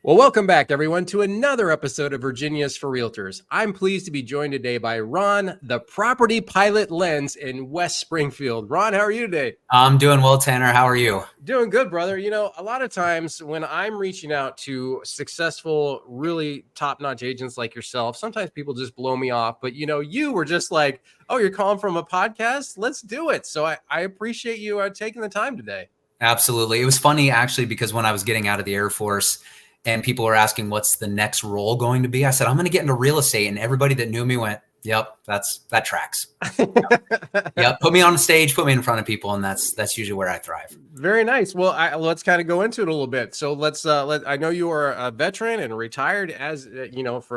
Well, welcome back, everyone, to another episode of Virginia's for Realtors. I'm pleased to be joined today by Ron, the property pilot Lenz in West Springfield. Ron, how are you today? I'm doing well, Tanner. How are you? Doing good, brother. You know, a lot of times when I'm reaching out to successful, really top-notch agents like yourself, sometimes people just blow me off. But, you were just like, oh, you're calling from a podcast? Let's do it. So I appreciate you taking the time today. Absolutely. It was funny, actually, because when I was getting out of the Air Force and people were asking what's the next role going to be, I said, I'm going to get into real estate. And everybody that knew me went, yep, that tracks. Yep. Put me on the stage, put me in front of people. And that's usually where I thrive. Very nice. Well, let's kind of go into it a little bit. So I know you are a veteran and retired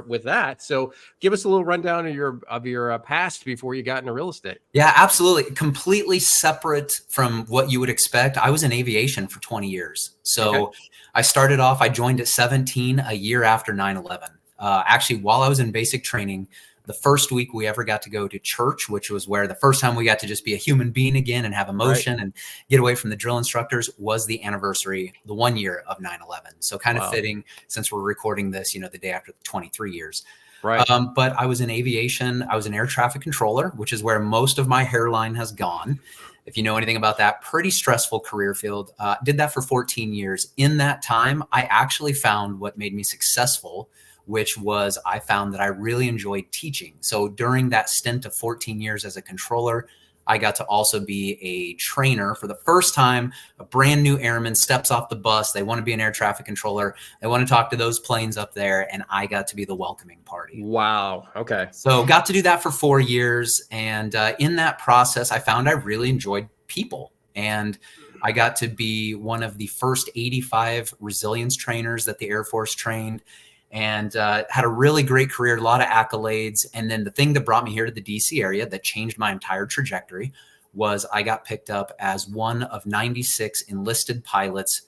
with that. So give us a little rundown of your past before you got into real estate. Yeah, absolutely. Completely separate from what you would expect. I was in aviation for 20 years. So okay. I joined at 17, a year after 9/11. Actually, while I was in basic training, the first week we ever got to go to church, which was where the first time we got to just be a human being again and have emotion and get away from the drill instructors, was the anniversary, the 1 year of 9/11. So kind of fitting, since we're recording this, the day after the 23 years. Right. But I was in aviation. I was an air traffic controller, which is where most of my hairline has gone. If you know anything about that, pretty stressful career field. Did that for 14 years. In that time, I actually found what made me successful, which was I found that I really enjoyed teaching. So during that stint of 14 years as a controller, I got to also be a trainer. For the first time, a brand new airman steps off the bus. They want to be an air traffic controller. They want to talk to those planes up there. And I got to be the welcoming party. Wow. Okay. So got to do that for 4 years. And in that process, I found I really enjoyed people. And I got to be one of the first 85 resilience trainers that the Air Force trained, and had a really great career, a lot of accolades. And then the thing that brought me here to the DC area that changed my entire trajectory was I got picked up as one of 96 enlisted pilots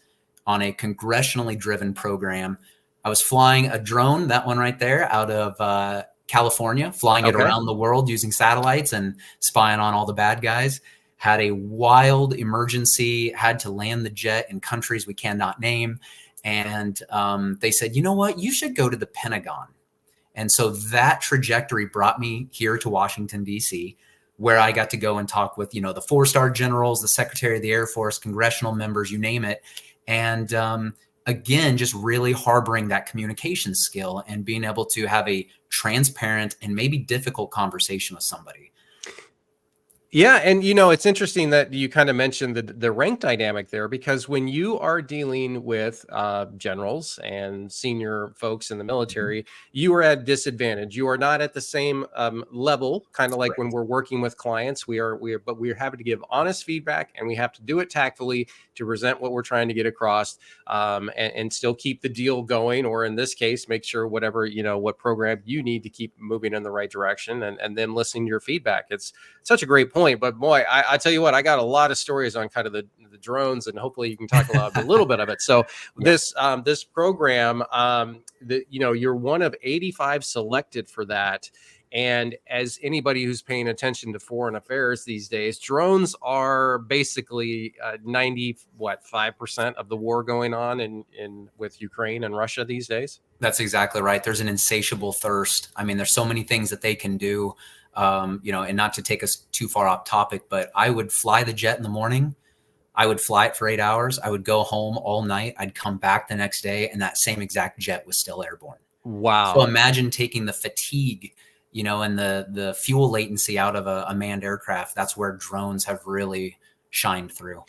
on a congressionally driven program. I was flying a drone, that one right there, out of California, flying it around the world using satellites and spying on all the bad guys. Had a wild emergency, had to land the jet in countries we cannot name. And they said, you know what, you should go to the Pentagon. And so that trajectory brought me here to Washington, D.C., where I got to go and talk with, the 4-star generals, the Secretary of the Air Force, congressional members, you name it. And again, just really harboring that communication skill and being able to have a transparent and maybe difficult conversation with somebody. Yeah. And, it's interesting that you kind of mentioned the rank dynamic there, because when you are dealing with generals and senior folks in the military, you are at disadvantage. You are not at the same level, kind of like when we're working with clients. But we're having to give honest feedback, and we have to do it tactfully to present what we're trying to get across, and still keep the deal going. Or in this case, make sure whatever, what program you need to keep moving in the right direction, and then listening to your feedback. It's such a great point. But boy, I tell you what, I got a lot of stories on kind of the drones, and hopefully you can talk a little bit of it. So this program, you're one of 85 selected for that. And as anybody who's paying attention to foreign affairs these days, drones are basically 5% of the war going on in with Ukraine and Russia these days. That's exactly right. There's an insatiable thirst. I mean, there's so many things that they can do. And not to take us too far off topic, but I would fly the jet in the morning. I would fly it for 8 hours. I would go home all night. I'd come back the next day, and that same exact jet was still airborne. Wow. So imagine taking the fatigue, and the fuel latency out of a manned aircraft. That's where drones have really shined through.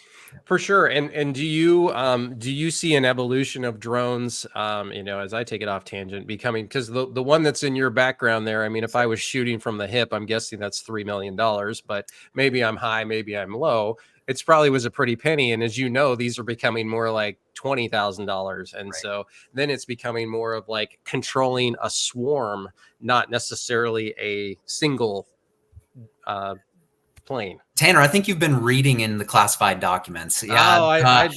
For sure. And do you see an evolution of drones, as I take it off tangent, becoming, because the one that's in your background there, I mean, if I was shooting from the hip, I'm guessing that's $3 million, but maybe I'm high, maybe I'm low. It's probably was a pretty penny. And as you know, these are becoming more like $20,000. And so then it's becoming more of like controlling a swarm, not necessarily a single plane. Tanner, I think you've been reading in the classified documents. Yeah.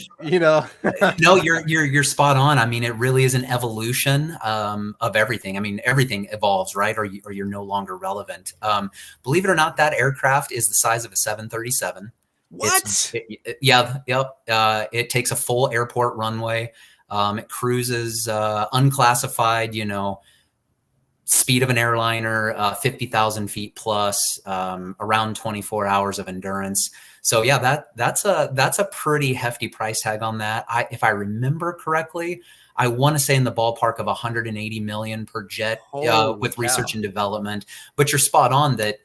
No, you're spot on. I mean, it really is an evolution of everything. I mean, everything evolves, right? Or you're no longer relevant. Believe it or not, that aircraft is the size of a 737. What? Yep. It takes a full airport runway. It cruises unclassified, speed of an airliner, 50,000 feet plus, around 24 hours of endurance. So yeah, that's a pretty hefty price tag on that. If I remember correctly, I want to say in the ballpark of 180 million per jet Holy with research cow. and development. But you're spot on that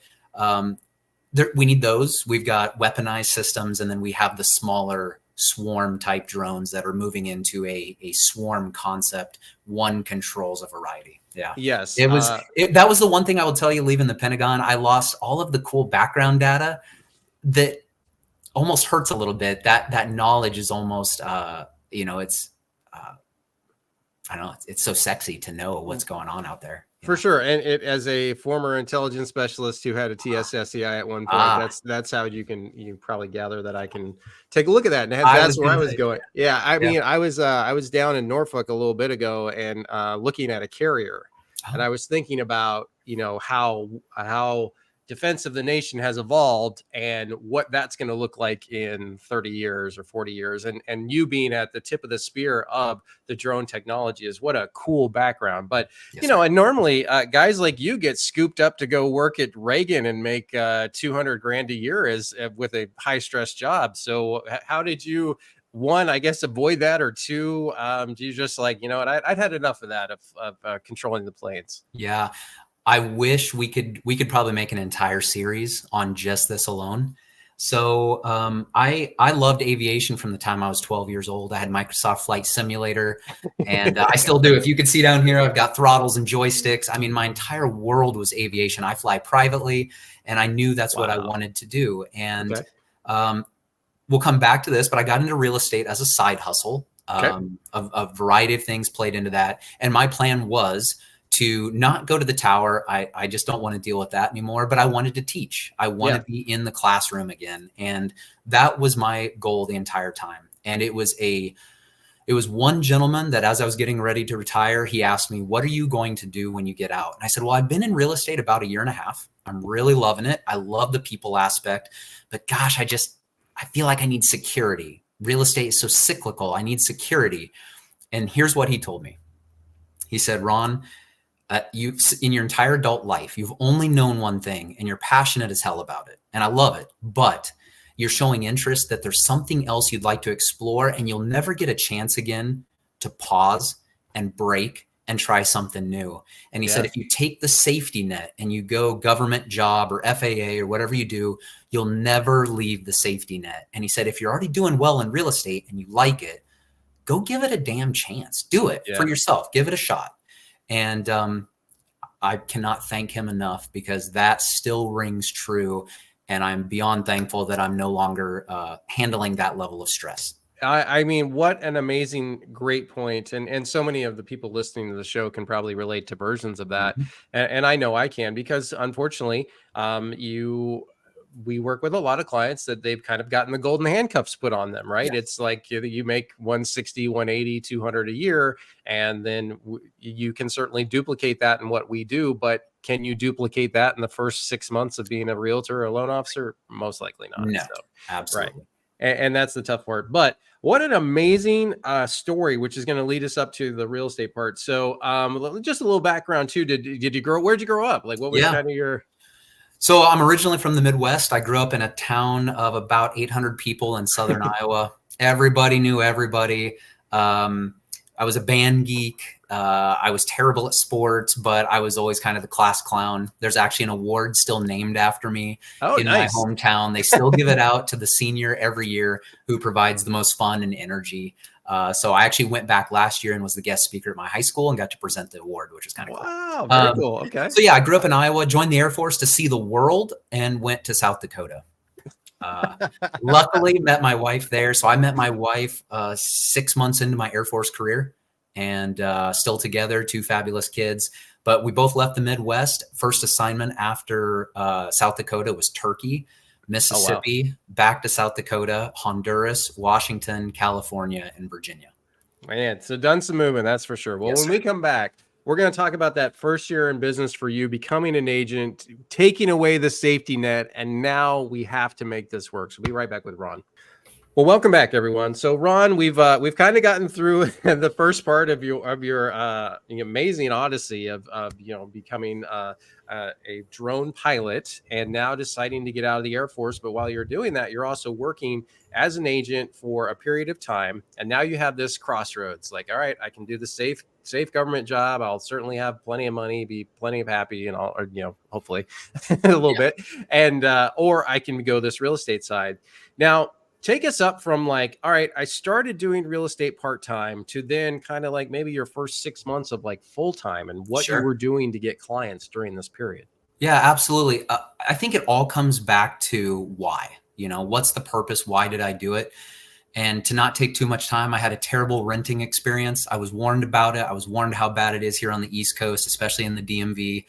we need those. We've got weaponized systems, and then we have the smaller swarm type drones that are moving into a swarm concept. One controls a variety. Yeah. Yes. That was the one thing I will tell you leaving the Pentagon. I lost all of the cool background data that almost hurts a little bit. That knowledge is almost, it's, I don't know, it's so sexy to know what's going on out there. For sure. And as a former intelligence specialist who had a TSSCI at one point, that's how you probably gather that I can take a look at that. And that's where I was going. Yeah. I mean, I was down in Norfolk a little bit ago and looking at a carrier, and I was thinking about, how defense of the nation has evolved and what that's going to look like in 30 years or 40 years. And you being at the tip of the spear of the drone technology is what a cool background. But, and normally guys like you get scooped up to go work at Reagan and make 200 grand a year with a high stress job. So how did you, one, I guess, avoid that, or two, do you just like, I'd had enough of that, of controlling the planes? Yeah. I wish we could probably make an entire series on just this alone. So I loved aviation from the time I was 12 years old. I had Microsoft Flight Simulator, and I still do. If you could see down here, I've got throttles and joysticks. I mean, my entire world was aviation. I fly privately, and I knew that's what I wanted to do. And we'll come back to this, but I got into real estate as a side hustle. A variety of things played into that. And my plan was to not go to the tower. I just don't want to deal with that anymore, but I wanted to teach. I want to be in the classroom again. And that was my goal the entire time. And it was one gentleman that, as I was getting ready to retire, he asked me, "What are you going to do when you get out?" And I said, "Well, I've been in real estate about 1.5 years. I'm really loving it. I love the people aspect, but gosh, I feel like I need security. Real estate is so cyclical. I need security." And here's what he told me. He said, "Ron, in your entire adult life, you've only known one thing, and you're passionate as hell about it. And I love it, but you're showing interest that there's something else you'd like to explore, and you'll never get a chance again to pause and break and try something new." And he said, if you take the safety net and you go government job or FAA or whatever you do, you'll never leave the safety net. And he said, if you're already doing well in real estate and you like it, go give it a damn chance. Do it for yourself. Give it a shot. And I cannot thank him enough, because that still rings true. And I'm beyond thankful that I'm no longer handling that level of stress. I mean, what an amazing, great point. And so many of the people listening to the show can probably relate to versions of that. And I know I can, because unfortunately, we work with a lot of clients that they've kind of gotten the golden handcuffs put on them, right? It's like you make 160, 180, 200 a year, and then you can certainly duplicate that in what we do, but can you duplicate that in the first 6 months of being a realtor or a loan officer? Most likely not. No, absolutely. Right. And that's the tough part. But what an amazing story, which is going to lead us up to the real estate part. So just a little background too. Where'd you grow up? Like, what was kind of your... So I'm originally from the Midwest. I grew up in a town of about 800 people in southern Iowa. Everybody knew everybody. I was a band geek. I was terrible at sports, but I was always kind of the class clown. There's actually an award still named after me in my hometown. They still give it out to the senior every year who provides the most fun and energy. So I actually went back last year and was the guest speaker at my high school and got to present the award, which is kind of cool. Wow, very cool. Okay. So yeah, I grew up in Iowa, joined the Air Force to see the world, and went to South Dakota. Luckily met my wife there. So I met my wife 6 months into my Air Force career, and still together, 2 fabulous kids. But we both left the Midwest. First assignment after South Dakota was Turkey, Mississippi, back to South Dakota, Honduras, Washington, California, and Virginia. Man, so done some moving, that's for sure. Well, when we come back, we're going to talk about that first year in business for you, becoming an agent, taking away the safety net, and now we have to make this work. So we'll be right back with Ron. Well, welcome back, everyone. So, Ron, we've kind of gotten through the first part of your amazing odyssey of becoming a drone pilot and now deciding to get out of the Air Force. But while you're doing that, you're also working as an agent for a period of time, and now you have this crossroads. Like, all right, I can do the safe government job. I'll certainly have plenty of money, be plenty of happy, and all, or hopefully a little Yeah, bit, and or I can go this real estate side now. Take us up from like, all right, I started doing real estate part-time to then kind of like maybe your first 6 months of like full-time and what you sure. were doing to get clients during this period. Yeah, absolutely. I think it all comes back to why. What's the purpose? Why did I do it? And to not take too much time, I had a terrible renting experience. I was warned about it. I was warned how bad it is here on the East Coast, especially in the DMV.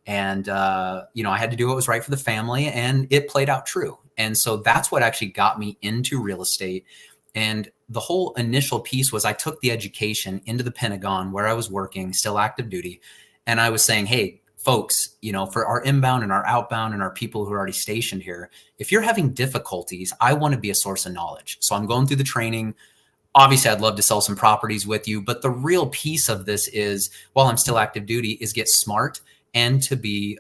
And, I had to do what was right for the family, and it played out true. And so that's what actually got me into real estate. And the whole initial piece was I took the education into the Pentagon where I was working, still active duty. And I was saying, hey, folks, for our inbound and our outbound and our people who are already stationed here, if you're having difficulties, I want to be a source of knowledge. So I'm going through the training. Obviously, I'd love to sell some properties with you, but the real piece of this is, while I'm still active duty, is get smart and to be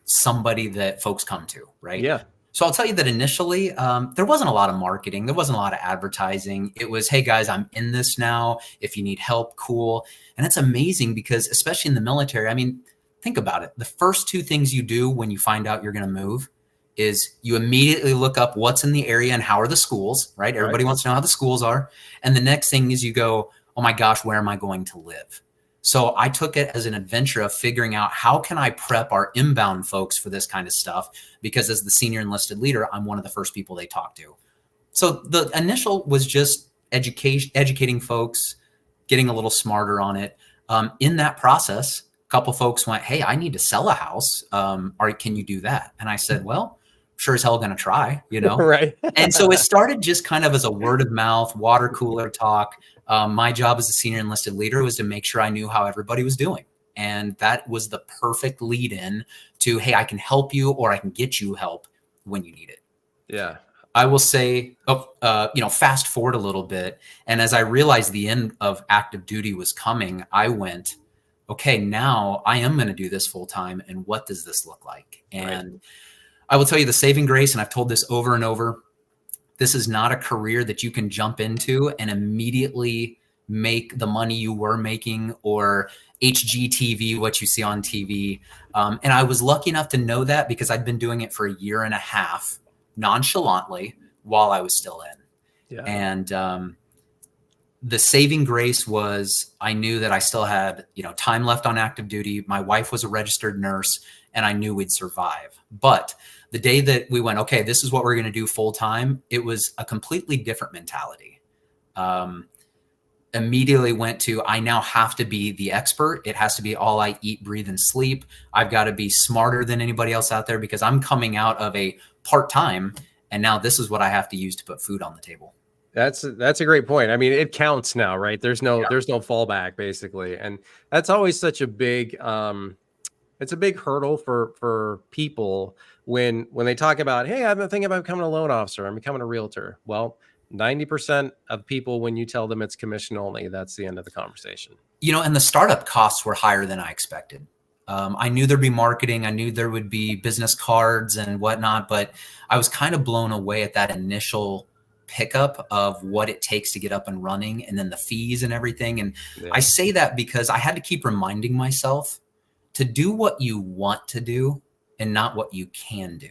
somebody that folks come to, right? Yeah. So I'll tell you that initially, there wasn't a lot of marketing. There wasn't a lot of advertising. It was, hey, guys, I'm in this now. If you need help, cool. And it's amazing because, especially in the military, I mean, think about it. The first two things you do when you find out you're going to move is you immediately look up what's in the area and how are the schools, right? Everybody wants to know how the schools are. And the next thing is you go, oh my gosh, where am I going to live? So I took it as an adventure of figuring out how can I prep our inbound folks for this kind of stuff? Because as the senior enlisted leader, I'm one of the first people they talk to. So the initial was just educating folks, getting a little smarter on it. In that process, a couple folks went, hey, I need to sell a house. Can you do that? And I said, well, sure as hell going to try, Right. And so it started just kind of as a word of mouth, water cooler talk. My job as a senior enlisted leader was to make sure I knew how everybody was doing. And that was the perfect lead in to, hey, I can help you or I can get you help when you need it. Yeah. I will say, fast forward a little bit. And as I realized the end of active duty was coming, I went, okay, now I am going to do this full time. And what does this look like? And I will tell you the saving grace, and I've told this over and over, this is not a career that you can jump into and immediately make the money you were making or HGTV, what you see on TV. And I was lucky enough to know that because I'd been doing it for a year and a half nonchalantly while I was still in. Yeah. And the saving grace was I knew that I still had, time left on active duty. My wife was a registered nurse and I knew we'd survive. But the day that we went, okay, this is what we're going to do full time, it was a completely different mentality. Immediately went to, I now have to be the expert. It has to be all I eat, breathe, and sleep. I've got to be smarter than anybody else out there because I'm coming out of a part-time and now this is what I have to use to put food on the table. That's a great point. I mean, it counts now, right? There's no fallback basically. And that's always such a big it's a big hurdle for people when they talk about, hey, I've been thinking about becoming a loan officer, I'm becoming a realtor. Well, 90% of people, when you tell them it's commission only, that's the end of the conversation. And the startup costs were higher than I expected. I knew there'd be marketing. I knew there would be business cards and whatnot, but I was kind of blown away at that initial pickup of what it takes to get up and running and then the fees and everything. And I say that because I had to keep reminding myself to do what you want to do and not what you can do.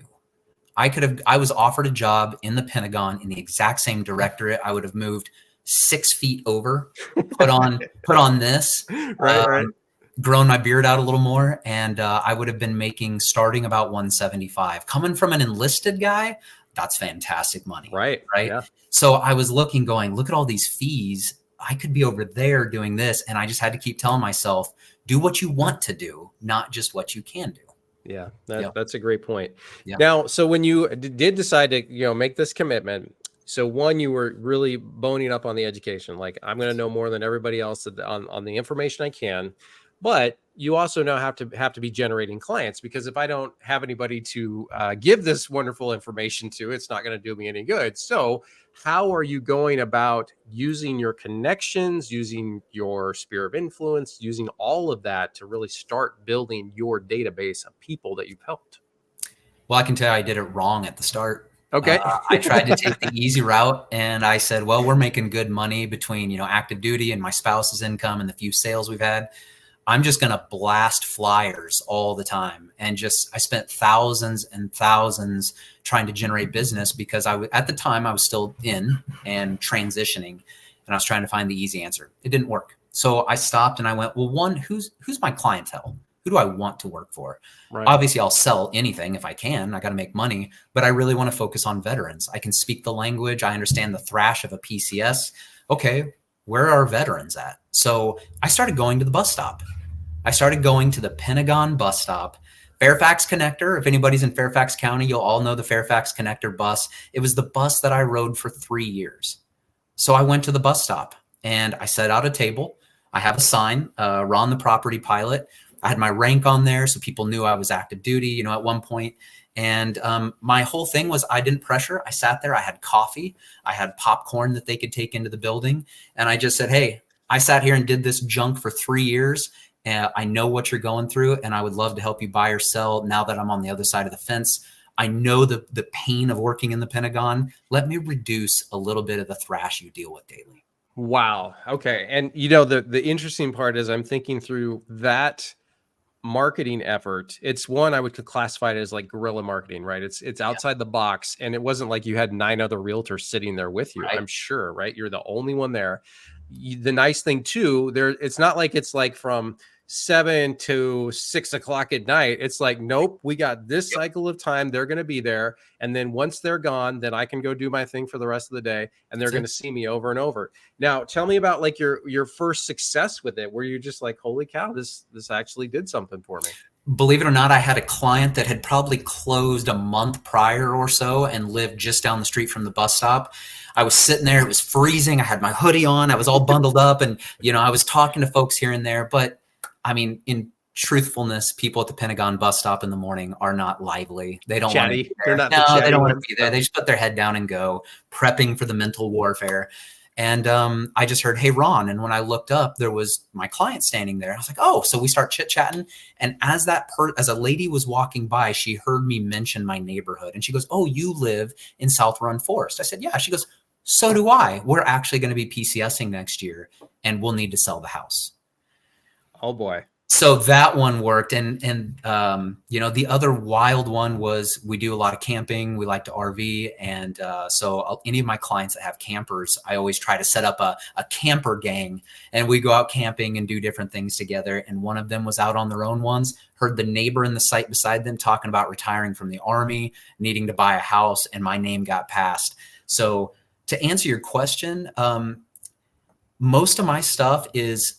I was offered a job in the Pentagon in the exact same directorate. I would have moved 6 feet over, put on this, right. Grown my beard out a little more. And I would have been making starting about 175. Coming from an enlisted guy, that's fantastic money. Right. Yeah. So I was look at all these fees. I could be over there doing this. And I just had to keep telling myself, do what you want to do, not just what you can do. Yeah, that's a great point. Yeah. Now, so when you did decide to, make this commitment, so one, you were really boning up on the education, like I'm going to know more than everybody else on the information I can. But you also now have to be generating clients, because if I don't have anybody to give this wonderful information to, it's not going to do me any good. So how are you going about using your connections, using your sphere of influence, using all of that to really start building your database of people that you've helped? Well, I can tell you I did it wrong at the start. Okay. I tried to take the easy route, and I said, well, we're making good money between, active duty and my spouse's income and the few sales we've had. I'm just going to blast flyers all the time. And I spent thousands and thousands trying to generate business, because at the time I was still in and transitioning, and I was trying to find the easy answer. It didn't work. So I stopped and I went, well, one, who's my clientele? Who do I want to work for? Right. Obviously, I'll sell anything if I can. I got to make money, but I really want to focus on veterans. I can speak the language. I understand the thrash of a PCS. Okay, where are veterans at? So I started going to the bus stop. I started going to the Pentagon bus stop. Fairfax Connector. If anybody's in Fairfax County, you'll all know the Fairfax Connector bus. It was the bus that I rode for 3 years. So I went to the bus stop and I set out a table. I have a sign, Ron the Property Pilot. I had my rank on there so people knew I was active duty, at one point. And my whole thing was I didn't pressure. I sat there. I had coffee. I had popcorn that they could take into the building. And I just said, hey, I sat here and did this junk for 3 years. And I know what you're going through, and I would love to help you buy or sell now that I'm on the other side of the fence. I know the pain of working in the Pentagon. Let me reduce a little bit of the thrash you deal with daily. Wow. Okay. And the interesting part is I'm thinking through that marketing effort. It's one, I would classify it as like guerrilla marketing, right? It's outside the box, and it wasn't like you had 9 other realtors sitting there with you. Right. I'm sure, right? You're the only one there. The nice thing too, it's not like it's like from 7 to 6 o'clock at night. It's like, nope, we got this cycle of time. They're going to be there. And then once they're gone, then I can go do my thing for the rest of the day. And they're going to see me over and over. Now, tell me about like your first success with it, where you're just like, holy cow, this actually did something for me. Believe it or not, I had a client that had probably closed a month prior or so and lived just down the street from the bus stop. I was sitting there. It was freezing. I had my hoodie on. I was all bundled up, and, I was talking to folks here and there. But I mean, in truthfulness, people at the Pentagon bus stop in the morning are not lively. They don't want to be there. They're not no, they don't want to be there. They just put their head down and go, prepping for the mental warfare. And I just heard, hey, Ron. And when I looked up, there was my client standing there. I was like, oh, so we start chit-chatting. And as a lady was walking by, she heard me mention my neighborhood. And she goes, oh, you live in South Run Forest. I said, yeah. She goes, so do I. We're actually going to be PCSing next year, and we'll need to sell the house. Oh boy. So that one worked. And the other wild one was we do a lot of camping. We like to RV. And so any of my clients that have campers, I always try to set up a camper gang, and we go out camping and do different things together. And one of them was out on their own ones, heard the neighbor in the site beside them talking about retiring from the Army, needing to buy a house, and my name got passed. So to answer your question, most of my stuff is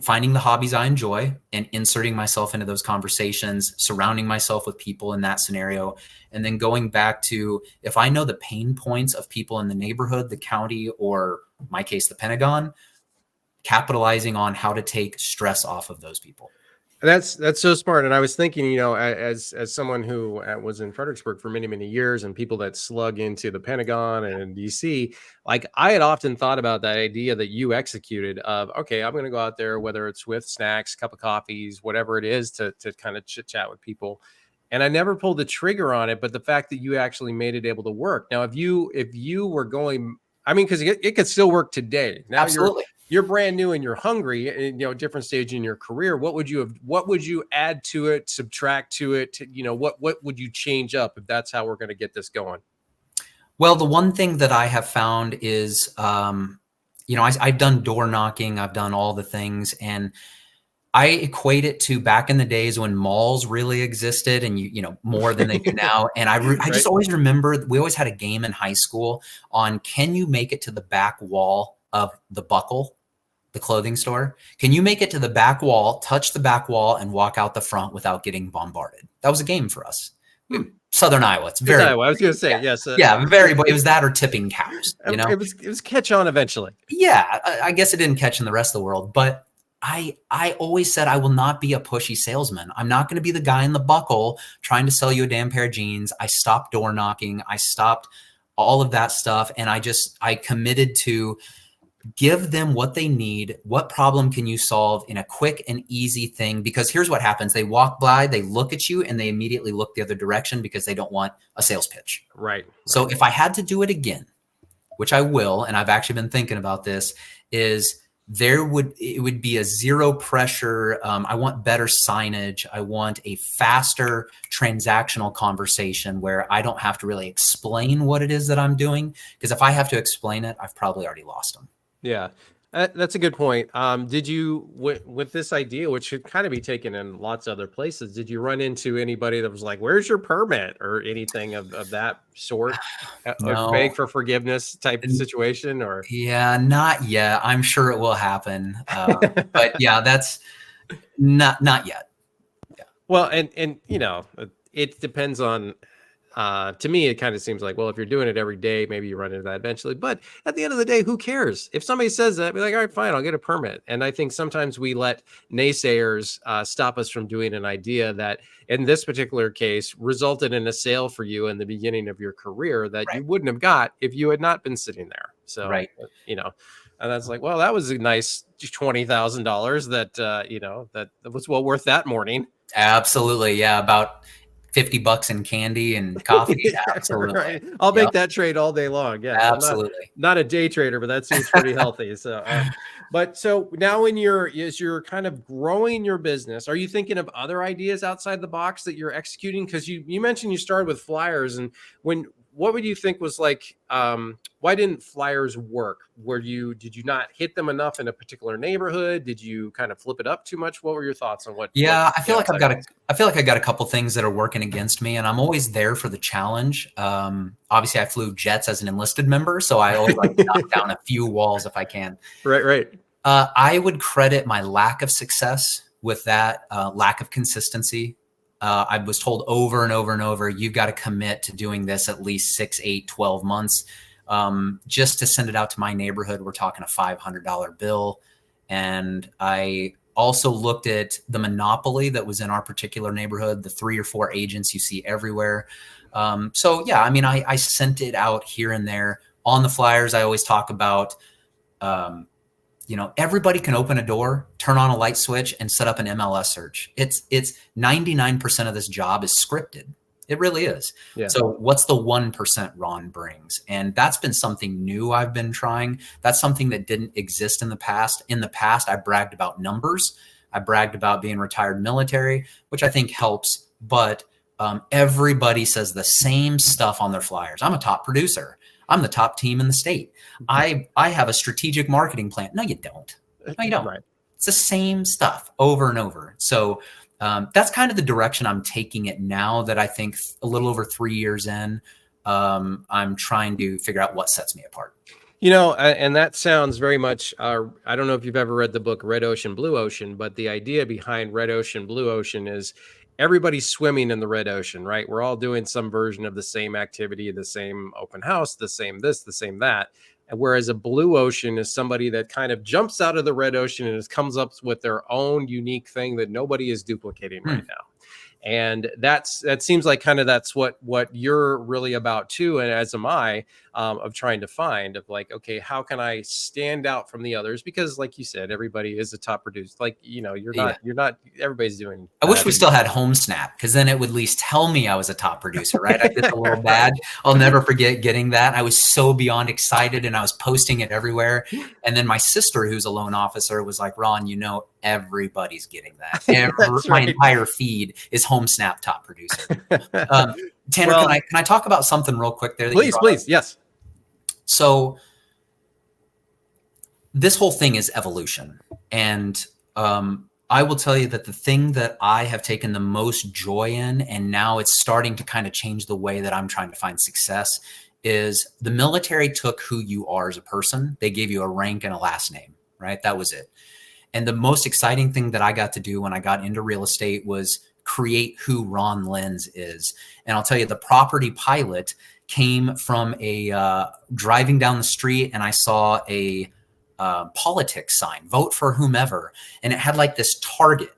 finding the hobbies I enjoy and inserting myself into those conversations, surrounding myself with people in that scenario. And then going back to, if I know the pain points of people in the neighborhood, the county, or in my case, the Pentagon, capitalizing on how to take stress off of those people. That's so smart. And I was thinking, as someone who was in Fredericksburg for many, many years, and people that slug into the Pentagon and DC, like I had often thought about that idea that you executed of, okay, I'm going to go out there, whether it's with snacks, cup of coffees, whatever it is, to kind of chit chat with people. And I never pulled the trigger on it, but the fact that you actually made it able to work. Now, if you were going, I mean, because it could still work today. Now Absolutely. You're brand new and you're hungry, different stage in your career. What would you add to it, subtract to it? What would you change up if that's how we're going to get this going? Well, the one thing that I have found is, I've done door knocking, I've done all the things, and I equate it to back in the days when malls really existed, and more than they do now. And I just always remember we always had a game in high school on, can you make it to the back wall of the Buckle, the clothing store? Can you make it to the back wall, touch the back wall, and walk out the front without getting bombarded? That was a game for us. Southern Iowa. It's very. Iowa. I was going to say yes. Very. It was that or tipping cows. It was catch on eventually. Yeah, I guess it didn't catch in the rest of the world, but I always said I will not be a pushy salesman. I'm not going to be the guy in the buckle trying to sell you a damn pair of jeans. I stopped door knocking. I stopped all of that stuff. And I committed to give them what they need. What problem can you solve in a quick and easy thing? Because here's what happens. They walk by, they look at you, and they immediately look the other direction because they don't want a sales pitch. Right. So if I had to do it again, which I will, and I've actually been thinking about this, is it would be a zero pressure. I want better signage. I want a faster transactional conversation where I don't have to really explain what it is that I'm doing. Because if I have to explain it, I've probably already lost them. Yeah, that's a good point. Did you, with this idea, which should kind of be taken in lots of other places, did you run into anybody that was like, "Where's your permit?" or anything of that sort? No. A beg for forgiveness type situation, or Yeah, not yet. I'm sure it will happen, but yeah, that's not yet. Yeah. Well, and you know, it depends on. To me, it kind of seems like, well, if you're doing it every day, maybe you run into that eventually. But at the end of the day, who cares? If somebody says that, be like, all right, fine, I'll get a permit. And I think sometimes we let naysayers stop us from doing an idea that, in this particular case, resulted in a sale for you in the beginning of your career that you wouldn't have got if you had not been sitting there. So, you know, and that's like, well, that was a nice $20,000 that, you know, that was well worth that morning. Absolutely. Yeah. About $50 in candy and coffee. Absolutely. Right. I'll make that trade all day long. Yeah. Absolutely. Not a day trader, but that seems pretty healthy. So, but so now as you're kind of growing your business, are you thinking of other ideas outside the box that you're executing? Because you mentioned you started with flyers, and what would you think was like, why didn't flyers work? Did you not hit them enough in a particular neighborhood? Did you kind of flip it up too much? What were your thoughts on what? Yeah, I feel like I got a couple things that are working against me, and I'm always there for the challenge. Obviously I flew jets as an enlisted member, so I always like to knock down a few walls if I can. Right. I would credit my lack of success with that lack of consistency. I was told over and over and over, you've got to commit to doing this at least 6, 8, 12 months. Just to send it out to my neighborhood, we're talking a $500 bill. And I also looked at the monopoly that was in our particular neighborhood, the 3 or 4 agents you see everywhere. So yeah, I mean, I sent it out here and there. On the flyers, I always talk about, you know, everybody can open a door, turn on a light switch, and set up an MLS search. It's 99% of this job is scripted. It really is. Yeah. So what's the 1% Ron brings? And that's been something new I've been trying. That's something that didn't exist in the past. In the past, I bragged about numbers. I bragged about being retired military, which I think helps. But everybody says the same stuff on their flyers. I'm a top producer. I'm the top team in the state. I have a strategic marketing plan. No, you don't. No, you don't. Right. It's the same stuff over and over. So that's kind of the direction I'm taking it now that I think a little over 3 years in, I'm trying to figure out what sets me apart. You know, and that sounds very much, I don't know if you've ever read the book Red Ocean, Blue Ocean, but the idea behind Red Ocean, Blue Ocean is everybody's swimming in the red ocean, right? We're all doing some version of the same activity, the same open house, the same this, the same that. And whereas a blue ocean is somebody that kind of jumps out of the red ocean and comes up with their own unique thing that nobody is duplicating right now. And that seems like kind of that's what you're really about too, and as am I, of trying to find of like, okay, how can I stand out from the others? Because like you said, everybody is a top producer. Like, you know, you're not everybody's doing. I wish we still had Home Snap, because then it would at least tell me I was a top producer, right? I did a little bad. I'll never forget getting that. I was so beyond excited, and I was posting it everywhere. And then my sister, who's a loan officer, was like, Ron, you know, everybody's getting that. My entire feed is Home Snap top producer. Tanner, well, can I talk about something real quick there? Please. Yes. So this whole thing is evolution. And I will tell you that the thing that I have taken the most joy in, and now it's starting to kind of change the way that I'm trying to find success, is the military took who you are as a person. They gave you a rank and a last name, right? That was it. And the most exciting thing that I got to do when I got into real estate was create who Ron Lenz is. And I'll tell you, the property pilot came from a driving down the street, and I saw a politics sign, vote for whomever. And it had like this target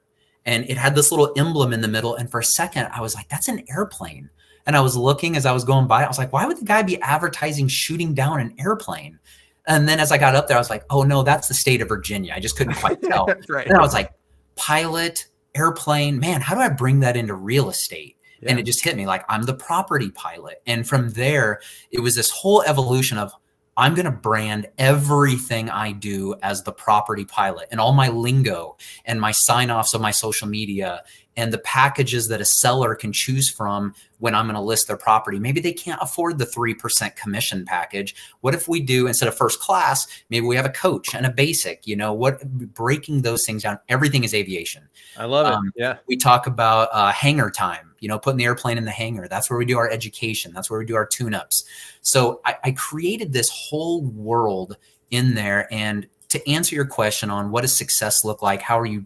and it had this little emblem in the middle. And for a second, I was like, that's an airplane. And I was looking as I was going by, I was like, why would the guy be advertising shooting down an airplane? And then as I got up there, I was like, oh no, that's the state of Virginia. I just couldn't quite tell. Right. And I was like, pilot, airplane, man, how do I bring that into real estate? Yeah. And it just hit me like, I'm the property pilot. And from there, it was this whole evolution of, I'm going to brand everything I do as the property pilot, and all my lingo and my sign-offs of my social media and the packages that a seller can choose from when I'm going to list their property. Maybe they can't afford the 3% commission package. What if we do, instead of first class, maybe we have a coach and a basic, you know, breaking those things down. Everything is aviation. I love it. Yeah. We talk about hangar time, you know, putting the airplane in the hangar. That's where we do our education. That's where we do our tune-ups. So I created this whole world in there. And to answer your question on what does success look like, how are you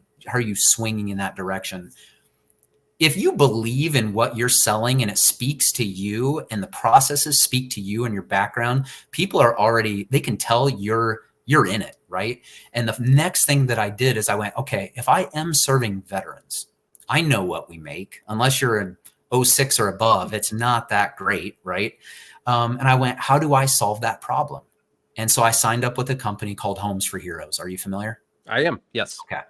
swinging in that direction? If you believe in what you're selling and it speaks to you and the processes speak to you and your background, people are already, they can tell you're in it, right? And the next thing that I did is I went, okay, if I am serving veterans, I know what we make. Unless you're an 06 or above, it's not that great, right? And I went, how do I solve that problem? And so I signed up with a company called Homes for Heroes. Are you familiar? I am, yes. Okay.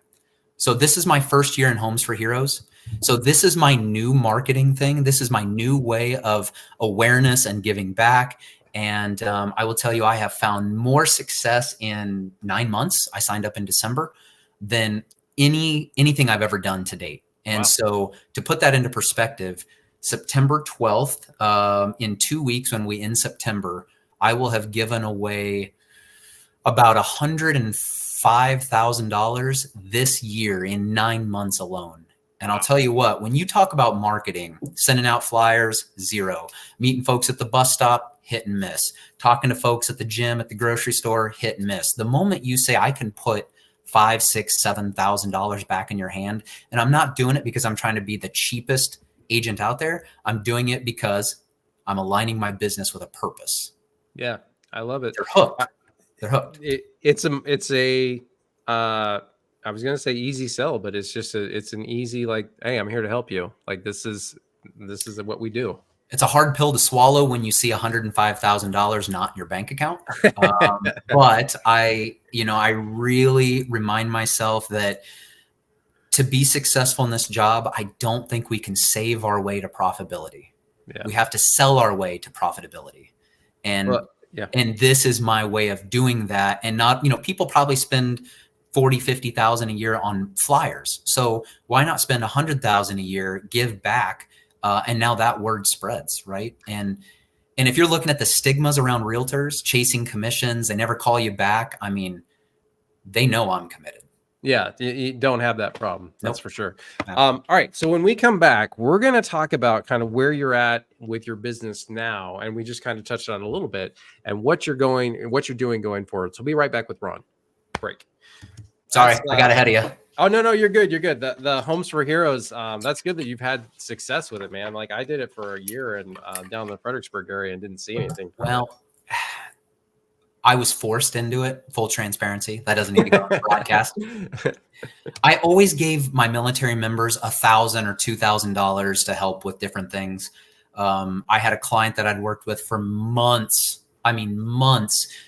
So this is my first year in Homes for Heroes. So this is my new marketing thing. This is my new way of awareness and giving back. And I will tell you, I have found more success in 9 months. I signed up in December than anything I've ever done to date. And wow. So to put that into perspective, September 12th, in 2 weeks, when we end September, I will have given away about $105,000 this year in 9 months alone. And I'll tell you what, when you talk about marketing, sending out flyers, zero. Meeting folks at the bus stop, hit and miss. Talking to folks at the gym, at the grocery store, hit and miss. The moment you say I can put $5,000, $6,000, $7,000 back in your hand, and I'm not doing it because I'm trying to be the cheapest agent out there. I'm doing it because I'm aligning my business with a purpose. Yeah, I love it. They're hooked. They're hooked. It's a I was going to say easy sell, but it's an easy, like, hey, I'm here to help you. Like, this is what we do. It's a hard pill to swallow when you see $105,000 not in your bank account. But I really remind myself that to be successful in this job, I don't think we can save our way to profitability. Yeah. We have to sell our way to profitability. And, and this is my way of doing that. And not, people probably spend $40,000, $50,000 a year on flyers. So why not spend $100,000 a year, give back, and now that word spreads, right? And if you're looking at the stigmas around realtors, chasing commissions, they never call you back. I mean, they know I'm committed. Yeah, you don't have that problem. That's for sure. All right. So when we come back, we're going to talk about kind of where you're at with your business now. And we just kind of touched on it a little bit and what you're doing going forward. So we'll be right back with Ron. Break. Sorry, I got ahead of you. Oh, no, you're good. You're good. The Homes for Heroes. That's good that you've had success with it, man. Like I did it for a year and down in the Fredericksburg area and didn't see anything. Well, I was forced into it. Full transparency. That doesn't need to go on the broadcast. I always gave my military members $1,000 or $2,000 to help with different things. I had a client that I'd worked with for months.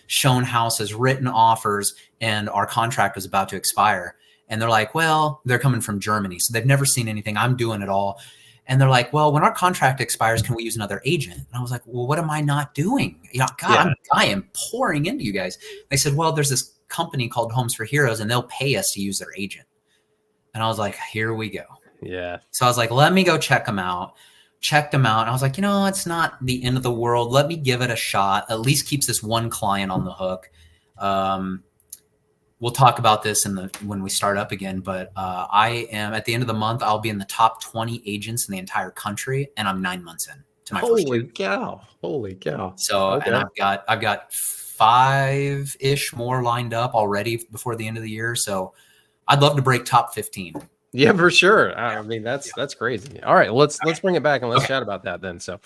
Shown houses, written offers, and our contract was about to expire. And they're like, well, they're coming from Germany, so they've never seen anything. I'm doing it all. And they're like, well, when our contract expires, can we use another agent? And I was like, well, what am I not doing? I am pouring into you guys. They said, well, there's this company called Homes for Heroes, and they'll pay us to use their agent. And I was like, here we go. Yeah. So I was like, let me go check them out. Checked them out. And I was like, it's not the end of the world. Let me give it a shot. At least keeps this one client on the hook. We'll talk about this when we start up again, but I am at the end of the month, I'll be in the top 20 agents in the entire country, and I'm 9 months in to my first year. Holy cow. So, okay. And I've got 5-ish more lined up already before the end of the year. So I'd love to break top 15. Yeah, for sure. I mean, that's crazy. All right, let's bring it back and let's chat about that then. So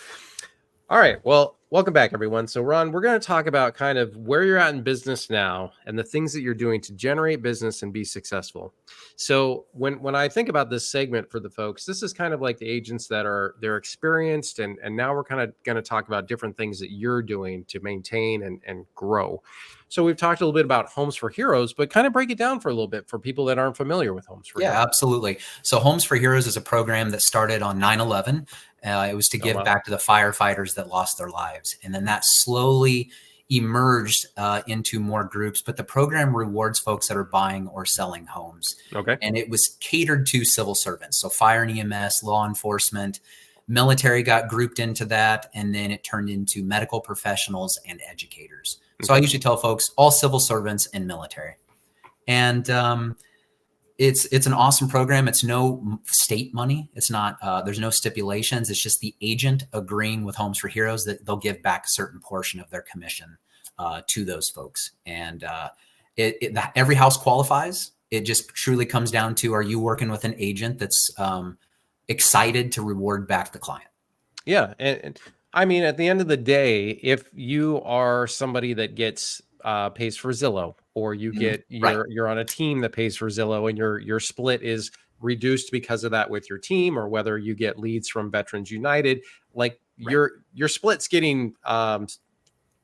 All right. Well, welcome back, everyone. So, Ron, we're going to talk about kind of where you're at in business now and the things that you're doing to generate business and be successful. So, when I think about this segment for the folks, this is kind of like the agents that they're experienced, and now we're kind of going to talk about different things that you're doing to maintain and grow. So, we've talked a little bit about Homes for Heroes, but kind of break it down for a little bit for people that aren't familiar with Homes for Yeah, Heroes. absolutely. So Homes for Heroes is a program that started on 9/11. It was to Oh, give wow. back to the firefighters that lost their lives. And then that slowly emerged into more groups. But the program rewards folks that are buying or selling homes. Okay. And it was catered to civil servants. So fire and EMS, law enforcement, military got grouped into that. And then it turned into medical professionals and educators. So I Okay. usually tell folks all civil servants and military. And it's an awesome program. It's no state money. It's not, there's no stipulations. It's just the agent agreeing with Homes for Heroes that they'll give back a certain portion of their commission to those folks. And every house qualifies. It just truly comes down to, are you working with an agent that's excited to reward back the client? Yeah, and I mean, at the end of the day, if you are somebody that gets pays for Zillow, or you get Right, you're on a team that pays for Zillow, and your split is reduced because of that with your team, or whether you get leads from Veterans United, like right. your split's getting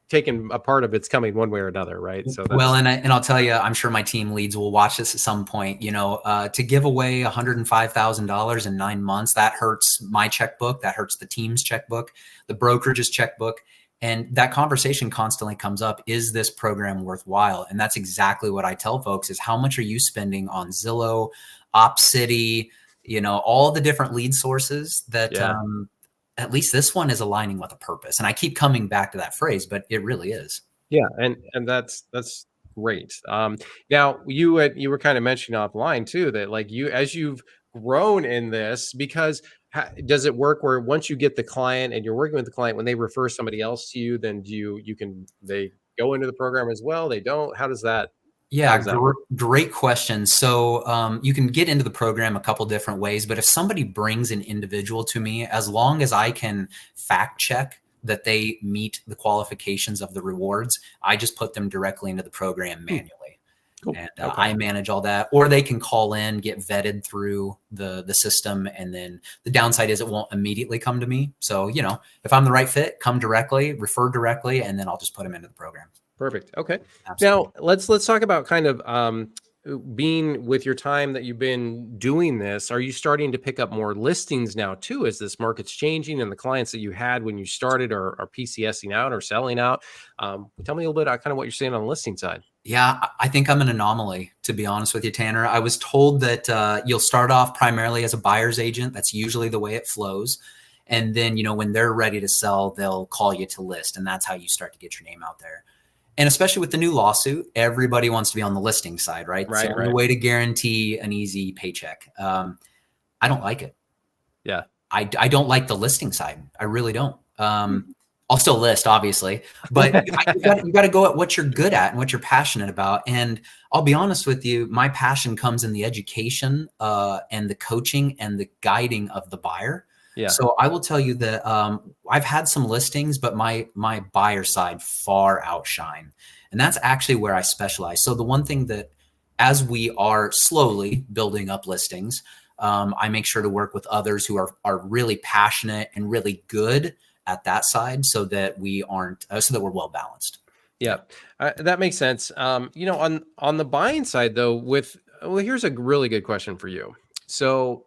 taken a part of it's coming one way or another, right? So Well, that's and I'll tell you, I'm sure my team leads will watch this at some point. To give away $105,000 in 9 months, that hurts my checkbook, that hurts the team's checkbook, the brokerage's checkbook, and that conversation constantly comes up: is this program worthwhile? And that's exactly what I tell folks: is how much are you spending on Zillow, OpCity, all the different lead sources that. yeah. At least this one is aligning with a purpose, and I keep coming back to that phrase, but it really is. Yeah, and that's great. Now you were kind of mentioning offline too that like you as you've grown in this because does it work where once you get the client and you're working with the client when they refer somebody else to you, then you can they go into the program as well? They don't? How Yeah, does that work? great question. So you can get into the program a couple different ways, but if somebody brings an individual to me, as long as I can fact check that they meet the qualifications of the rewards, I just put them directly into the program Hmm, manually. cool. And Okay. I manage all that, or they can call in, get vetted through the system, and then the downside is it won't immediately come to me. So if I'm the right fit, come directly, refer directly, and then I'll just put them into the program. Perfect. Okay. Absolutely. Now let's talk about kind of being with your time that you've been doing this. Are you starting to pick up more listings now too? As this market's changing and the clients that you had when you started are PCSing out or selling out? Tell me a little bit about kind of what you're seeing on the listing side. Yeah, I think I'm an anomaly, to be honest with you, Tanner. I was told that you'll start off primarily as a buyer's agent. That's usually the way it flows. And then, when they're ready to sell, they'll call you to list. And that's how you start to get your name out there. And especially with the new lawsuit, everybody wants to be on the listing side, right? It's the Right. only Right. way to guarantee an easy paycheck. I don't like it. Yeah. I don't like the listing side. I really don't. I'll still list, obviously, but you got to go at what you're good at and what you're passionate about. And I'll be honest with you, my passion comes in the education and the coaching and the guiding of the buyer. Yeah. So I will tell you that I've had some listings, but my buyer side far outshine, and that's actually where I specialize. So the one thing that, as we are slowly building up listings, I make sure to work with others who are really passionate and really good at that side, so that we aren't so that we're well balanced. Yeah, that makes sense. On the buying side, though, here's a really good question for you. So,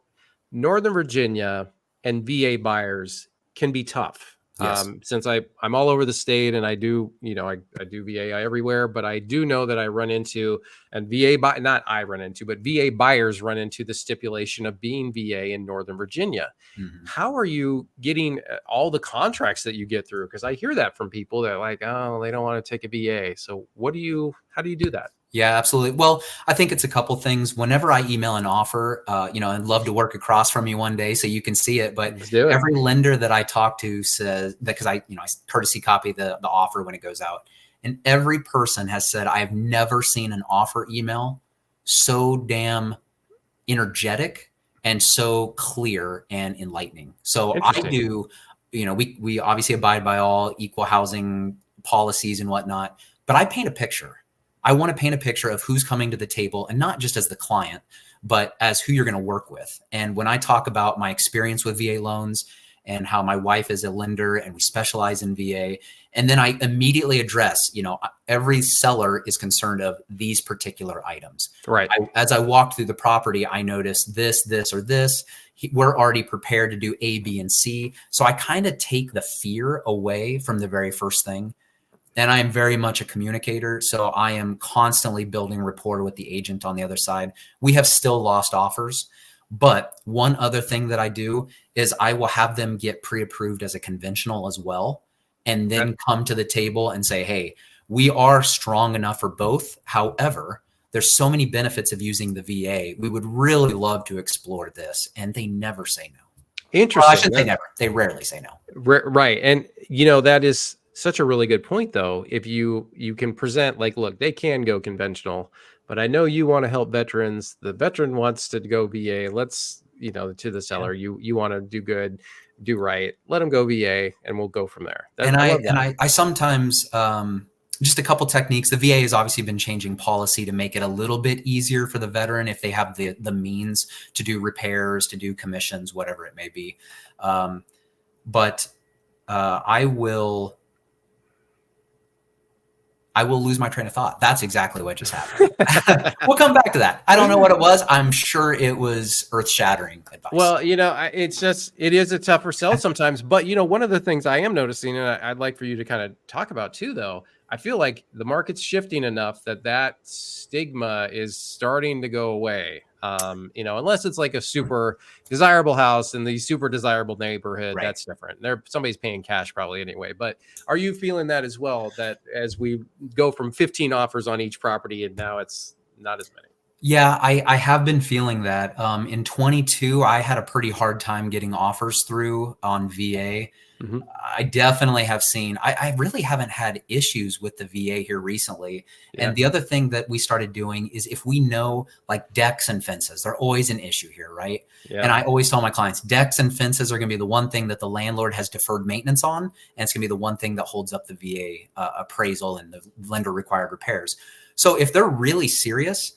Northern Virginia and VA buyers can be tough. Yes. Since I'm all over the state and I do, I do VA everywhere, but I do know that I run into and VA buy not I run into, but VA buyers run into the stipulation of being VA in Northern Virginia. Mhm. How are you getting all the contracts that you get through? Because I hear that from people that are like, oh, they don't want to take a VA. So how do you do that? Yeah, absolutely. Well, I think it's a couple things. Whenever I email an offer, I'd love to work across from you one day so you can see it. But Let's do it. every lender that I talk to says that, because I courtesy copy the offer when it goes out, and every person has said, I've never seen an offer email so damn energetic and so clear and enlightening. So I Interesting. do we obviously abide by all equal housing policies and whatnot, but I paint a picture. I want to paint a picture of who's coming to the table, and not just as the client, but as who you're going to work with. And when I talk about my experience with VA loans and how my wife is a lender and we specialize in VA, and then I immediately address, every seller is concerned of these particular items. Right. As I walked through the property, I noticed this, or this. We're already prepared to do A, B, and C. So I kind of take the fear away from the very first thing. And I am very much a communicator. So I am constantly building rapport with the agent on the other side. We have still lost offers. But one other thing that I do is I will have them get pre-approved as a conventional as well, and then come to the table and say, hey, we are strong enough for both. However, there's so many benefits of using the VA. We would really love to explore this. And they never say no. Interesting. Well, I shouldn't say never. They rarely say no. Right. And, that is such a really good point, though. If you can present like, look, they can go conventional, but I know you want to help veterans. The veteran wants to go VA. Let's, to the seller, you want to do good, do right. Let them go VA, and we'll go from there. I sometimes, just a couple techniques. The VA has obviously been changing policy to make it a little bit easier for the veteran if they have the means to do repairs, to do commissions, whatever it may be. But I will lose my train of thought. That's exactly what just happened. We'll come back to that. I don't know what it was. I'm sure it was earth-shattering advice. Well, it is a tougher sell sometimes. But, one of the things I am noticing, and I'd like for you to kind of talk about too, though, I feel like the market's shifting enough that stigma is starting to go away. Unless it's like a super desirable house in the super desirable neighborhood, that's different. Somebody's paying cash probably anyway. But are you feeling that as well, that as we go from 15 offers on each property and now it's not as many? Yeah, I have been feeling that. In 22, I had a pretty hard time getting offers through on VA. Mm-hmm. I definitely have seen, I really haven't had issues with the VA here recently. Yeah. And the other thing that we started doing is if we know like decks and fences, they're always an issue here, right? Yeah. And I always tell my clients, decks and fences are going to be the one thing that the landlord has deferred maintenance on. And it's going to be the one thing that holds up the VA appraisal and the lender required repairs. So if they're really serious,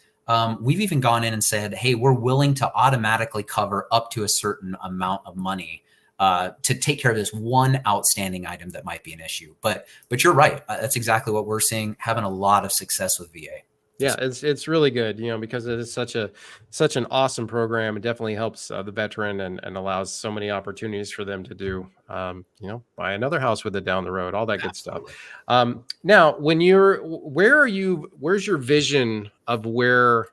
we've even gone in and said, hey, we're willing to automatically cover up to a certain amount of money to take care of this one outstanding item that might be an issue. But you're right. That's exactly what we're seeing, having a lot of success with VA. Yeah, it's really good, because it is such an awesome program. It definitely helps the veteran and allows so many opportunities for them to do, buy another house with it down the road, all that good stuff. Now, where's your vision of where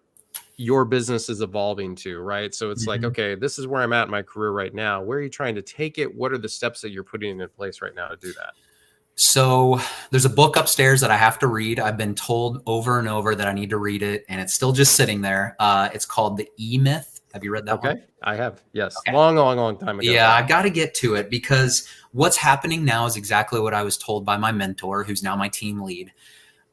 your business is evolving to, right? So it's like, okay, this is where I'm at in my career right now. Where are you trying to take it? What are the steps that you're putting in place right now to do that? So there's a book upstairs that I have to read. I've been told over and over that I need to read it, and it's still just sitting there. It's called The E-Myth. Have you read that one? I have. Yes. Okay. Long time ago. Yeah, I got to get to it because what's happening now is exactly what I was told by my mentor, who's now my team lead,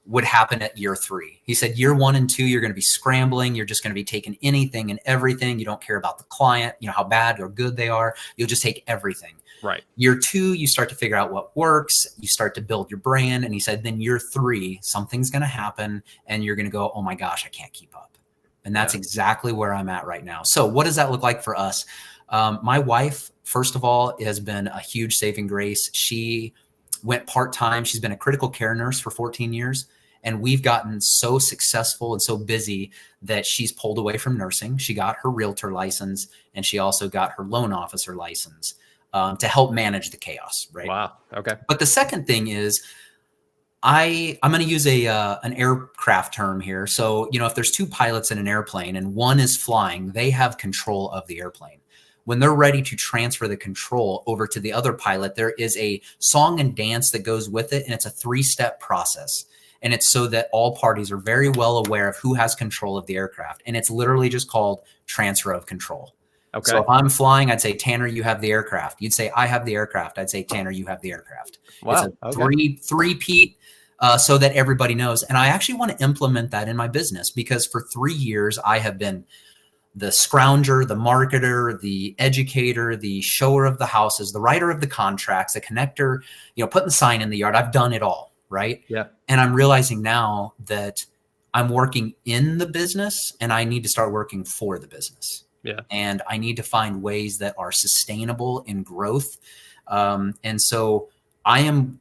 would happen at year 3. He said, year 1 and 2, you're going to be scrambling. You're just going to be taking anything and everything. You don't care about the client, how bad or good they are. You'll just take everything. Right. Year 2, you start to figure out what works. You start to build your brand. And he said, then year 3, something's going to happen and you're going to go, oh my gosh, I can't keep up. And that's exactly where I'm at right now. So what does that look like for us? My wife, first of all, has been a huge saving grace. She went part-time. She's been a critical care nurse for 14 years. And we've gotten so successful and so busy that she's pulled away from nursing. She got her realtor license and she also got her loan officer license to help manage the chaos. Right. Wow. Okay. But the second thing is I'm going to use an aircraft term here. So, if there's 2 pilots in an airplane and one is flying, they have control of the airplane. When they're ready to transfer the control over to the other pilot, there is a song and dance that goes with it. And it's a 3-step process. And it's so that all parties are very well aware of who has control of the aircraft. And it's literally just called transfer of control. Okay. So if I'm flying, I'd say, Tanner, you have the aircraft. You'd say, I have the aircraft. I'd say, Tanner, you have the aircraft. Wow. It's a three-peat so that everybody knows. And I actually want to implement that in my business because for 3 years, I have been the scrounger, the marketer, the educator, the shower of the houses, the writer of the contracts, the connector, putting the sign in the yard. I've done it all, right? Yeah. And I'm realizing now that I'm working in the business and I need to start working for the business. Yeah. And I need to find ways that are sustainable in growth. And so I am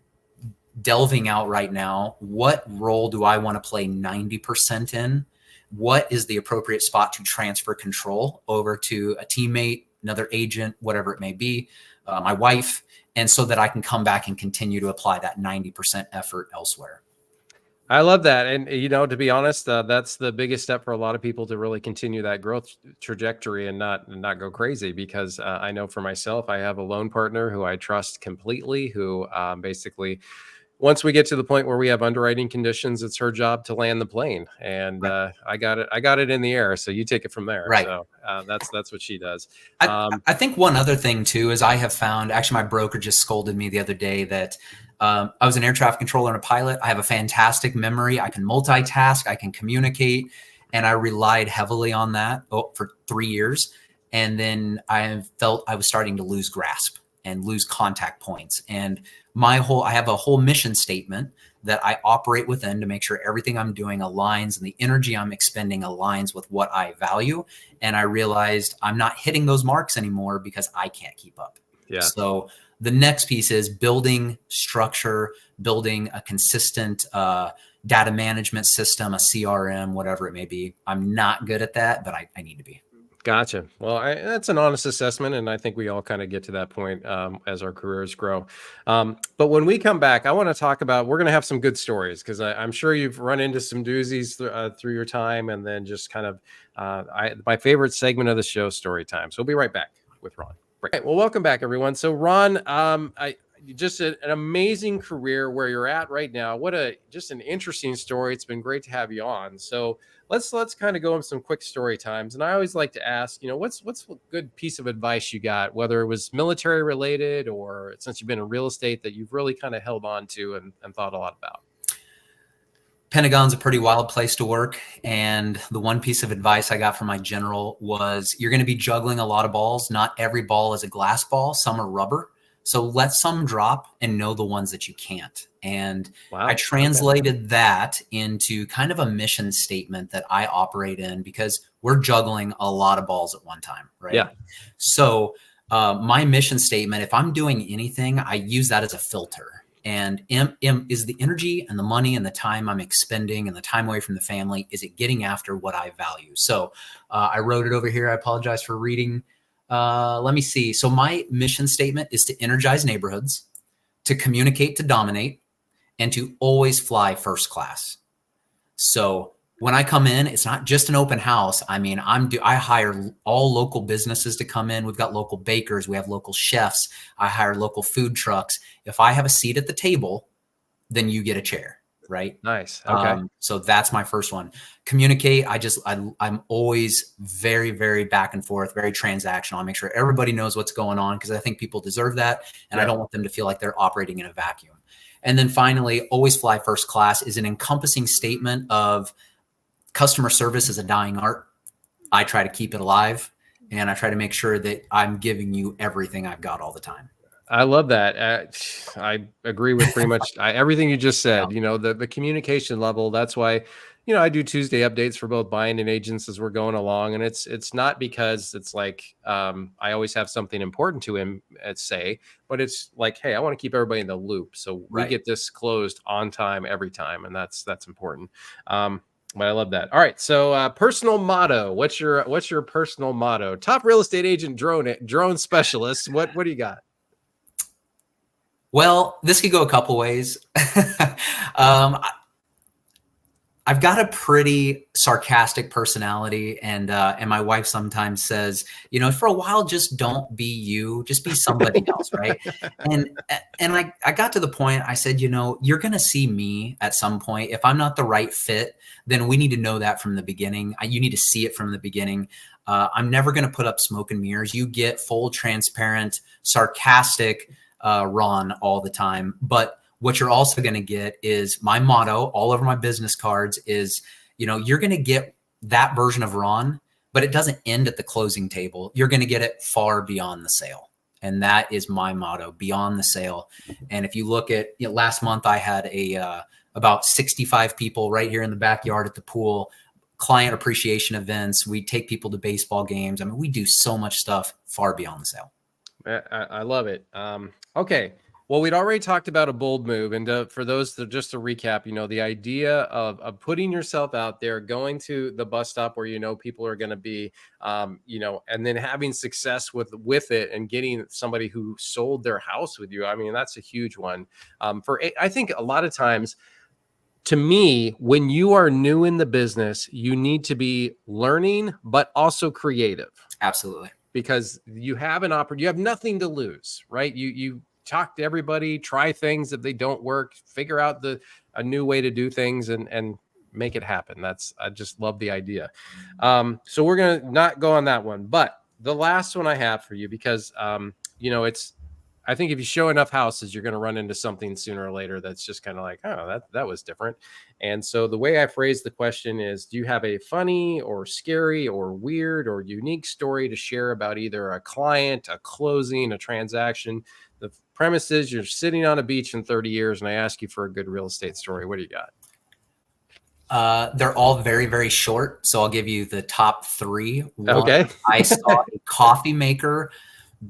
delving out right now. What role do I want to play 90% in? What is the appropriate spot to transfer control over to a teammate, another agent, whatever it may be, my wife, and so that I can come back and continue to apply that 90% effort elsewhere. I love that. And, to be honest, that's the biggest step for a lot of people to really continue that growth trajectory and not go crazy, because I know for myself, I have a loan partner who I trust completely, who basically, once we get to the point where we have underwriting conditions, it's her job to land the plane, and Right. I got it in the air. So you take it from there. Right. So that's what she does. I think one other thing too is I have found, actually my broker just scolded me the other day that I was an air traffic controller and a pilot. I have a fantastic memory. I can multitask, I can communicate, and I relied heavily on that for 3 years. And then I felt I was starting to lose grasp and lose contact points. And I have a whole mission statement that I operate within to make sure everything I'm doing aligns and the energy I'm expending aligns with what I value. And I realized I'm not hitting those marks anymore because I can't keep up. Yeah. So the next piece is building structure, building a consistent data management system, a CRM, whatever it may be. I'm not good at that, but I need to be. Gotcha. Well, that's an honest assessment, and I think we all kind of get to that point as our careers grow. But when we come back, I want to talk about, we're going to have some good stories, because I'm sure you've run into some doozies through your time, and then just kind of my favorite segment of the show, story time. So we'll be right back with Ron. Right. Well, welcome back, everyone. So Ron, just an amazing career where you're at right now. Just an interesting story. It's been great to have you on. So let's kind of go in some quick story times. And I always like to ask, what's a good piece of advice you got, whether it was military related or since you've been in real estate, that you've really kind of held on to and thought a lot about? Pentagon's a pretty wild place to work. And the one piece of advice I got from my general was, you're going to be juggling a lot of balls. Not every ball is a glass ball. Some are rubber. So let some drop and know the ones that you can't. And Wow. I translated that into kind of a mission statement that I operate in, because we're juggling a lot of balls at one time, right? Yeah. So my mission statement, if I'm doing anything, I use that as a filter. And is the energy and the money and the time I'm expending and the time away from the family, is it getting after what I value? So I wrote it over here. I apologize for reading. Let me see. So my mission statement is to energize neighborhoods, to communicate, to dominate, and to always fly first class. So when I come in, it's not just an open house. I mean, I hire all local businesses to come in. We've got local bakers. We have local chefs. I hire local food trucks. If I have a seat at the table, then you get a chair. Right. Nice. Okay. So that's my first one. Communicate. I'm always very, very back and forth, very transactional. I make sure everybody knows what's going on, because I think people deserve that. And I don't want them to feel like they're operating in a vacuum. And then finally, always fly first class is an encompassing statement of customer service is a dying art. I try to keep it alive, and I try to make sure that I'm giving you everything I've got all the time. I love that. I agree with pretty much everything you just said. The communication level. That's why, I do Tuesday updates for both buying and agents as we're going along. And it's not because it's like I always have something important to him say, but it's like, hey, I want to keep everybody in the loop. So we get this closed on time every time. And that's important. But I love that. All right. So personal motto. What's your personal motto? Top real estate agent drone specialist. What do you got? Well, this could go a couple ways. I've got a pretty sarcastic personality, and my wife sometimes says, for a while, just don't be you, just be somebody else, right? And I got to the point, I said, you're going to see me at some point. If I'm not the right fit, then we need to know that from the beginning. You need to see it from the beginning. I'm never going to put up smoke and mirrors. You get full, transparent, sarcastic Ron all the time. But what you're also going to get is my motto all over my business cards is, you're going to get that version of Ron, but it doesn't end at the closing table. You're going to get it far beyond the sale. And that is my motto, beyond the sale. And if you look at, last month, I had about 65 people right here in the backyard at the pool, client appreciation events. We take people to baseball games. I mean, we do so much stuff far beyond the sale. I love it. Okay. Well, we'd already talked about a bold move. And for those that, just to recap, the idea of putting yourself out there, going to the bus stop where, people are going to be, and then having success with it and getting somebody who sold their house with you. I mean, that's a huge one. I think a lot of times, to me, when you are new in the business, you need to be learning, but also creative. Absolutely. Because you have you have nothing to lose, right? You talk to everybody, try things. If they don't work, figure out a new way to do things and make it happen. I just love the idea. So we're going to not go on that one, but the last one I have for you, because, I think if you show enough houses, you're going to run into something sooner or later that's just kind of like, oh, that was different. And so the way I phrase the question is, do you have a funny or scary or weird or unique story to share about either a client, a closing, a transaction? The premise is you're sitting on a beach in 30 years and I ask you for a good real estate story. What do you got? They're all very, very short. So I'll give you the top three. Okay. I saw a coffee maker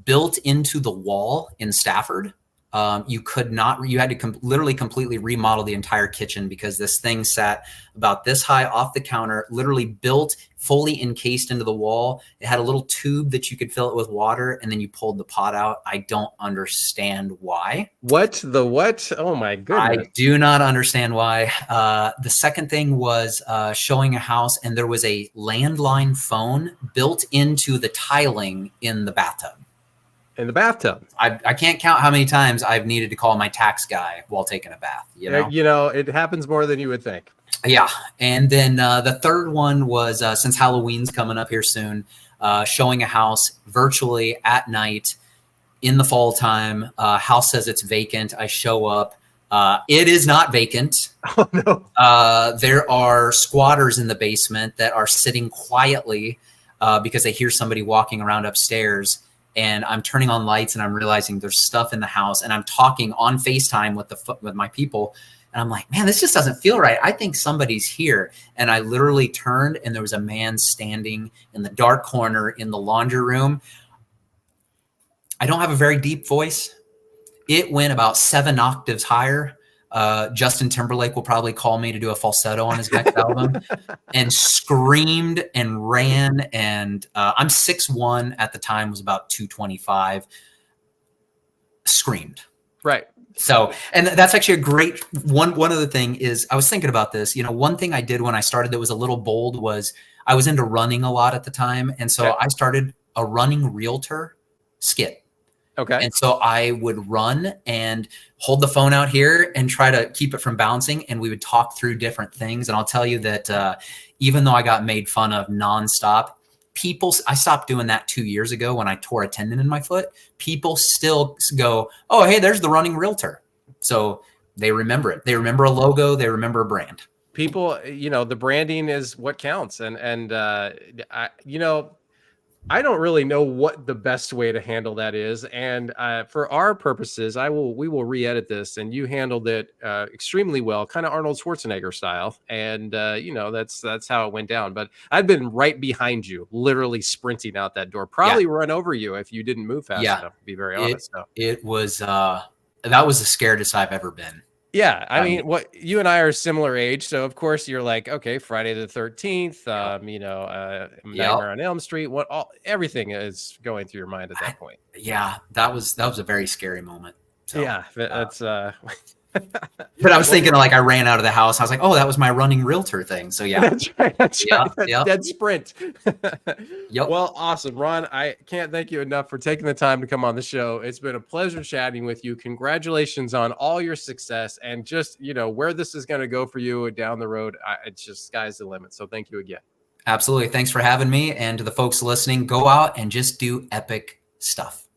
built into the wall in Stafford. You had to literally completely remodel the entire kitchen because this thing sat about this high off the counter, literally built, fully encased into the wall. It had a little tube that you could fill it with water, and then you pulled the pot out. I don't understand why. What? Oh my goodness. I do not understand why. The second thing was showing a house, and there was a landline phone built into the tiling in the bathtub. In the bathtub. I can't count how many times I've needed to call my tax guy while taking a bath. It happens more than you would think. Yeah. And then the third one was, since Halloween's coming up here soon, showing a house virtually at night in the fall time. House says it's vacant. I show up. It is not vacant. Oh, no. There are squatters in the basement that are sitting quietly because they hear somebody walking around upstairs. And I'm turning on lights and I'm realizing there's stuff in the house, and I'm talking on FaceTime with my people. And I'm like, man, this just doesn't feel right. I think somebody's here. And I literally turned and there was a man standing in the dark corner in the laundry room. I don't have a very deep voice. It went about 7 octaves higher. Justin Timberlake will probably call me to do a falsetto on his next album, and screamed and ran. And I'm 6'1" at the time, was about 225. Screamed. Right. So, and that's actually a great one. One other thing is, I was thinking about this. One thing I did when I started that was a little bold was I was into running a lot at the time, and so I started a running realtor skit. Okay. And so I would run and hold the phone out here and try to keep it from bouncing. And we would talk through different things. And I'll tell you that even though I got made fun of nonstop, I stopped doing that 2 years ago when I tore a tendon in my foot. People still go, oh, hey, there's the running realtor. So they remember it. They remember a logo. They remember a brand. People, the branding is what counts. I don't really know what the best way to handle that is. And for our purposes, we will re-edit this, and you handled it extremely well, kind of Arnold Schwarzenegger style. And, that's how it went down. But I've been right behind you, literally sprinting out that door, probably run over you if you didn't move fast enough, to be very honest. It was, that was the scariest I've ever been. Yeah, I mean, you and I are similar age, so of course you're like, okay, Friday the 13th, Nightmare on Elm Street. Everything is going through your mind at that point. Yeah, that was a very scary moment. So, yeah, that's. But I was thinking, like, I ran out of the house. I was like, oh, that was my running realtor thing. So yeah, that's right. Dead sprint. Yep. Well, awesome, Ron. I can't thank you enough for taking the time to come on the show. It's been a pleasure chatting with you. Congratulations on all your success, and just where this is going to go for you down the road. It's just sky's the limit. So thank you again. Absolutely. Thanks for having me. And to the folks listening, go out and just do epic stuff.